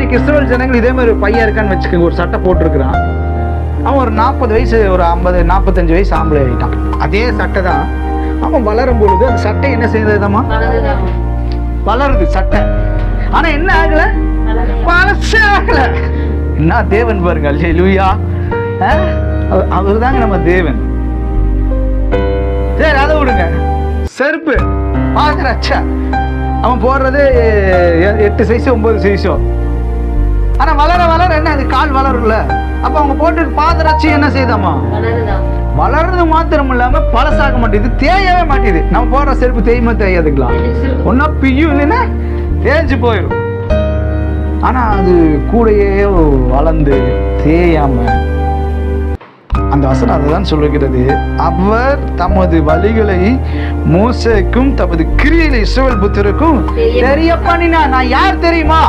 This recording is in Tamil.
இன்னைக்கு இஸ்ரவேல் ஜனங்கள் இதே மாதிரி ஒரு பையன் இருக்கான்னு வச்சுக்கோங்க, ஒரு சட்டை போட்டிருக்கிறான். அவன் ஒரு 40 வயசு, ஒரு 50 45 வயசு ஆம்பளை ஆகிட்டான். அதே சட்டை தான் அவன் வளரும் பொழுது அந்த சட்டை என்ன செய்ததாமா? வளருது சட்டை. ஆனா என்ன ஆகல? பழசே ஆகல. என்ன தேவன் பாருங்க. அல்லேலூயா. அவர் தாங்க நம்ம தேவன். சரி, அதை விடுங்க. செருப்பு பாக்குறாச்சா, அவன் போடுறது 8 சைஸோ 9 சைஸோ. ஆனா வளர வளர என்ன, அது கால் வளரும்ல. அப்ப அவங்க போட்டு பாதராட்சி என்ன செய்தாமா? வளர்றது மாத்திரம் இல்லாம பழசாக மாட்டேது, தேயவே மாட்டேது. நம்ம போடுற செருப்பு தேயுமா? தேயாதுங்களா? ஒன்னா பியும் இல்லைன்னா தேஞ்சு போயிடும். ஆனா அது கூடையே வளர்ந்து தேயாம, அந்த வசனம் அதுதான் சொல்லுகிறது. அவர் தமது வழிகளை மோசேக்கும் தமது கிரியைகளை இஸ்ரவேல் புத்திரருக்கும் தெரிய பண்ணினா. நான் யார் தெரியுமா?